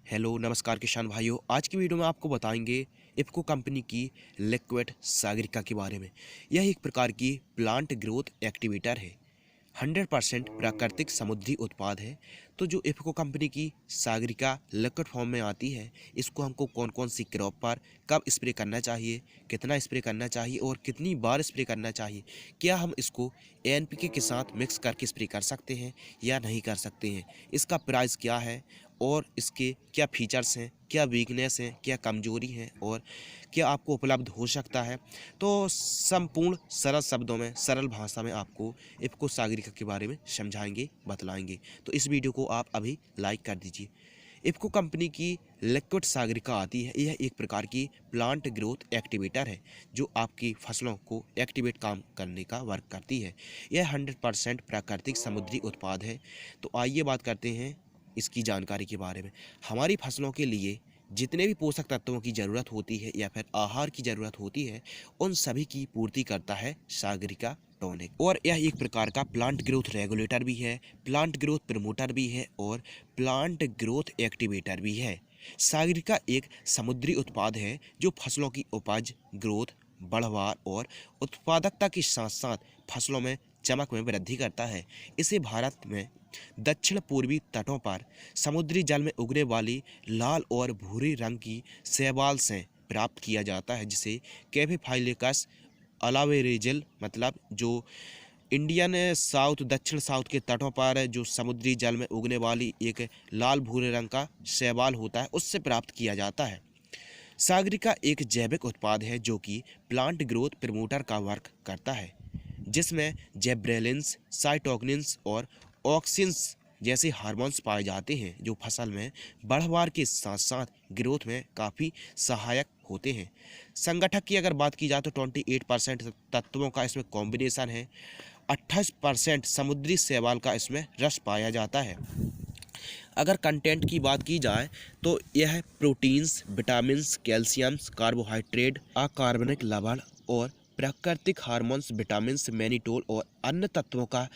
Hello नमस्कार किसान भाइयों। आज की वीडियो में आपको बताएंगे इफको कंपनी की लिक्विड सागरिका के बारे में। यह एक प्रकार की प्लांट ग्रोथ एक्टिवेटर है। 100% प्राकृतिक समुद्री उत्पाद है। तो जो इफको कंपनी की सागरिका लिक्विड फॉर्म में आती है, इसको हमको कौन कौन सी क्रॉप पर कब स्प्रे करना चाहिए, कितना स्प्रे करना चाहिए और कितनी बार स्प्रे करना चाहिए, क्या हम इसको एनपीके के साथ मिक्स करके स्प्रे कर सकते हैं या नहीं कर सकते हैं, इसका प्राइस क्या है और इसके क्या फीचर्स हैं, क्या वीकनेस हैं, क्या कमजोरी हैं और क्या आपको उपलब्ध हो सकता है। तो संपूर्ण सरल शब्दों में, सरल भाषा में आपको इफको सागरिका के बारे में समझाएंगे, बतलाएंगे। तो इस वीडियो को आप अभी लाइक कर दीजिए। इफको कंपनी की लिक्विड सागरिका आती है। यह एक प्रकार की प्लांट ग्रोथ एक्टिवेटर है जो आपकी फसलों को एक्टिवेट काम करने का वर्क करती है। यह 100% प्राकृतिक समुद्री उत्पाद है। तो आइए बात करते हैं इसकी जानकारी के बारे में। हमारी फसलों के लिए जितने भी पोषक तत्वों की ज़रूरत होती है या फिर आहार की ज़रूरत होती है, उन सभी की पूर्ति करता है सागरिका टॉनिक। और यह एक प्रकार का प्लांट ग्रोथ रेगुलेटर भी है, प्लांट ग्रोथ प्रमोटर भी है और प्लांट ग्रोथ एक्टिवेटर भी है। सागरिका एक समुद्री उत्पाद है जो फसलों की उपज, ग्रोथ, बढ़वार और उत्पादकता के साथ साथ फसलों में चमक में वृद्धि करता है। इसे भारत में दक्षिण पूर्वी तटों पर समुद्री जल में उगने वाली लाल और भूरे रंग की शैवाल से प्राप्त किया जाता है, जिसे कैफेफाइलिकस अलावेरेजिल, मतलब जो इंडियन साउथ, दक्षिण साउथ के तटों पर जो समुद्री जल में उगने वाली एक लाल भूरे रंग का शैवाल होता है, उससे प्राप्त किया जाता है। सागरिका एक जैविक उत्पाद है जो कि प्लांट ग्रोथ प्रमोटर का वर्क करता है, जिसमें जेब्रेलिन्स, साइटोकिन्स और ऑक्सिन्स जैसे हार्मोन्स पाए जाते हैं जो फसल में बढ़वार के साथ साथ ग्रोथ में काफ़ी सहायक होते हैं। संगठक की अगर बात की जाए तो 28% तत्वों का इसमें कॉम्बिनेशन है। 28% समुद्री शैवाल का इसमें रस पाया जाता है। अगर कंटेंट की बात की जाए तो यह प्रोटीन्स, विटामिन्स, कैल्शियम्स, कार्बोहाइड्रेट, अकार्बनिक लवण और प्राकृतिक हार्मोन्स, विटामिन्स, मैनिटोल और अन्य तत्वों का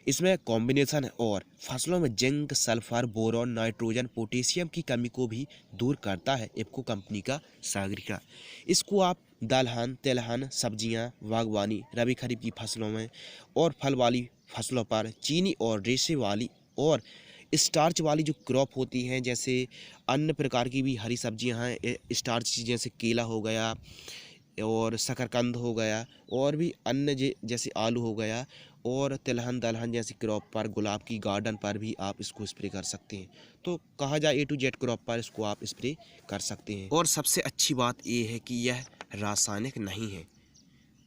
इसमें कॉम्बिनेशन है और फसलों में zinc, sulphur, boron, nitrogen, potassium की कमी को भी दूर करता है इफको कंपनी का सागरिका। इसको आप दलहन, तिलहन, सब्जियां, बागवानी, रबी खरीफ की फसलों में और फल वाली फसलों पर, चीनी और रेशे वाली और स्टार्च वाली जो क्रॉप होती हैं, जैसे अन्य प्रकार की भी हरी सब्जियां हैं, स्टार्च जैसे केला हो गया और शकरकंद हो गया और भी अन्य जैसे आलू हो गया और तिलहन दलहन जैसी क्रॉप पर, गुलाब की गार्डन पर भी आप इसको स्प्रे कर सकते हैं। तो कहा जाए A to Z क्रॉप पर इसको आप स्प्रे कर सकते हैं। और सबसे अच्छी बात ये है कि यह रासायनिक नहीं है।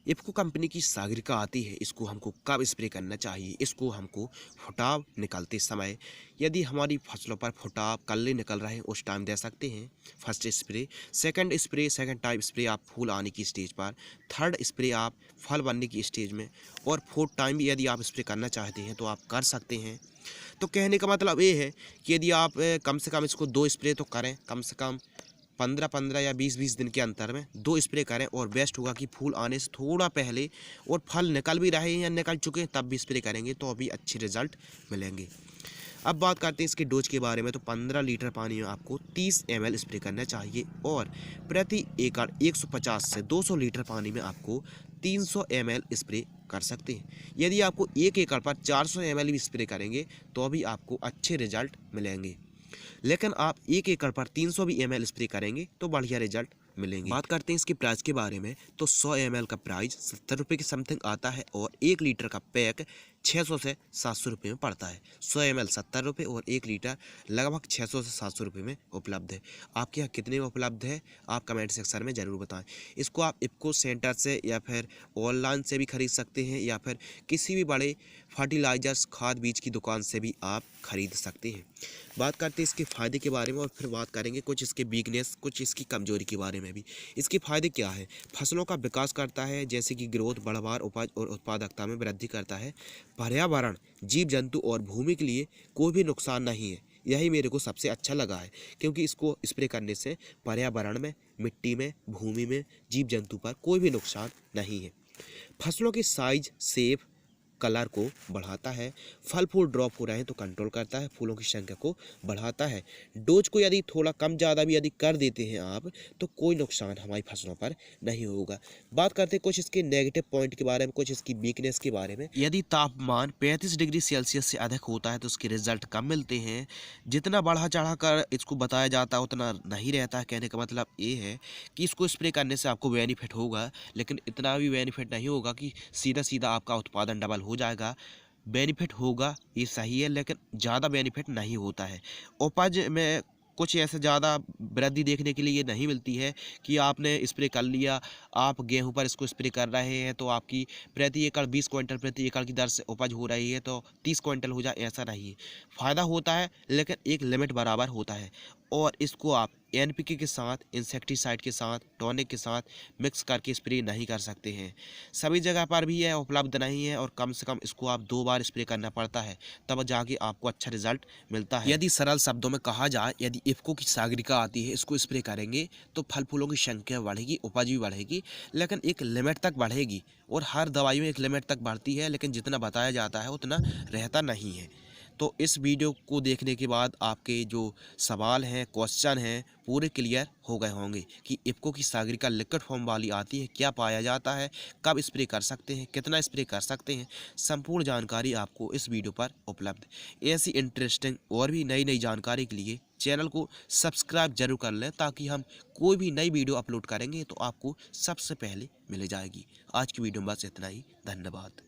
इफको कंपनी की सागरिका आती है, इसको हमको कब स्प्रे करना चाहिए, इसको हमको फुटाव निकलते समय, यदि हमारी फसलों पर फुटाव, कल्ले निकल रहे हैं, उस टाइम दे सकते हैं first spray. Second time spray आप फूल आने की स्टेज पर, थर्ड स्प्रे आप फल बनने की स्टेज में और फोर्थ टाइम भी यदि आप स्प्रे करना चाहते हैं तो आप कर सकते हैं। तो कहने का मतलब ये है कि यदि आप कम से कम इसको 2 स्प्रे तो करें, कम से कम 15-15 या 20-20 दिन के अंतर में 2 स्प्रे करें। और बेस्ट होगा कि फूल आने से थोड़ा पहले और फल निकल भी रहे हैं या निकल चुके हैं तब भी स्प्रे करेंगे तो अभी अच्छे रिजल्ट मिलेंगे। अब बात करते हैं इसके डोज के बारे में। तो 15 लीटर पानी में आपको 30 ml स्प्रे करना चाहिए और प्रति एकड़ 150 से 200 लीटर पानी में आपको 300 ml स्प्रे कर सकते हैं। यदि आपको 1 एकड़ पर 400 ml भी स्प्रे करेंगे तो भी आपको अच्छे रिजल्ट मिलेंगे। लेकिन आप 1 एकड़ पर 300 भी ml स्प्रे करेंगे तो बढ़िया रिजल्ट मिलेंगे। बात करते हैं इसके प्राइस के बारे में। तो 100 ml का प्राइस 70 रुपये के समथिंग आता है और 1 लीटर का पैक 600 से 700 रुपये में पड़ता है। 100 ml 70 रुपये और 1 लीटर लगभग 600 से 700 रुपये में उपलब्ध है। आपके यहाँ कितने में उपलब्ध है आप कमेंट सेक्शन में ज़रूर बताएं। इसको आप इफको सेंटर से या फिर ऑनलाइन से भी खरीद सकते हैं या फिर किसी भी बड़े फर्टिलाइजर्स, खाद बीज की दुकान से भी आप खरीद सकते हैं। बात करते हैं इसके फ़ायदे के बारे में और फिर बात करेंगे कुछ इसके वीकनेस, कुछ इसकी कमजोरी के बारे में भी। इसके फ़ायदे क्या है? फसलों का विकास करता है, जैसे कि ग्रोथ, बढ़वार, उपज और उत्पादकता में वृद्धि करता है। पर्यावरण, जीव जंतु और भूमि के लिए कोई भी नुकसान नहीं है। यही मेरे को सबसे अच्छा लगा है क्योंकि इसको स्प्रे करने से पर्यावरण में, मिट्टी में, भूमि में, जीव जंतु पर कोई भी नुकसान नहीं है। फसलों की साइज, शेप, कलर को बढ़ाता है, फल फूल ड्रॉप हो रहे हैं तो कंट्रोल करता है, फूलों की संख्या को बढ़ाता है। डोज को यदि थोड़ा कम ज़्यादा भी यदि कर देते हैं आप तो कोई नुकसान हमारी फसलों पर नहीं होगा। बात करते हैं कुछ इसके नेगेटिव पॉइंट के बारे में, कुछ इसकी वीकनेस के बारे में। यदि तापमान 35 डिग्री सेल्सियस से अधिक होता है तो उसके रिजल्ट कम मिलते हैं। जितना बढ़ा चढ़ा कर इसको बताया जाता है उतना नहीं रहता है। कहने का मतलब ये है कि इसको स्प्रे करने से आपको बेनिफिट होगा, लेकिन इतना भी बेनिफिट नहीं होगा कि सीधा सीधा आपका उत्पादन डबल हो जाएगा। बेनिफिट होगा ये सही है, लेकिन ज़्यादा बेनिफिट नहीं होता है। उपज में कुछ ऐसे ज़्यादा वृद्धि देखने के लिए नहीं मिलती है कि आपने स्प्रे कर लिया, आप गेहूं पर इसको स्प्रे कर रहे हैं तो आपकी प्रति एकड़ 20 क्विंटल प्रति एकड़ की दर से उपज हो रही है तो 30 क्विंटल हो जाए, ऐसा नहीं है। फ़ायदा होता है लेकिन एक लिमिट बराबर होता है, और इसको आप एनपीके के साथ, इंसेक्टिसाइड के साथ, टॉनिक के साथ मिक्स करके स्प्रे नहीं कर सकते हैं। सभी जगह पर भी यह उपलब्ध नहीं है और कम से कम इसको आप 2 बार स्प्रे करना पड़ता है, तब जाके आपको अच्छा रिजल्ट मिलता है। यदि सरल शब्दों में कहा जाए, यदि इफ्को की सागरिका आती है, इसको स्प्रे करेंगे तो फल फूलों की संख्या बढ़ेगी, उपज भी बढ़ेगी, लेकिन एक लिमिट तक बढ़ेगी। और हर दवाई में एक लिमिट तक बढ़ती है, लेकिन जितना बताया जाता है उतना रहता नहीं है। तो इस वीडियो को देखने के बाद आपके जो सवाल हैं, क्वेश्चन हैं, पूरे क्लियर हो गए होंगे कि इफ्को की सागरिका लिक्विड फॉर्म वाली आती है, क्या पाया जाता है, कब स्प्रे कर सकते हैं, कितना स्प्रे कर सकते हैं, संपूर्ण जानकारी आपको इस वीडियो पर उपलब्ध। ऐसी इंटरेस्टिंग और भी नई नई जानकारी के लिए चैनल को सब्सक्राइब जरूर कर लें, ताकि हम कोई भी नई वीडियो अपलोड करेंगे तो आपको सबसे पहले मिल जाएगी। आज की वीडियो में बस इतना ही। धन्यवाद।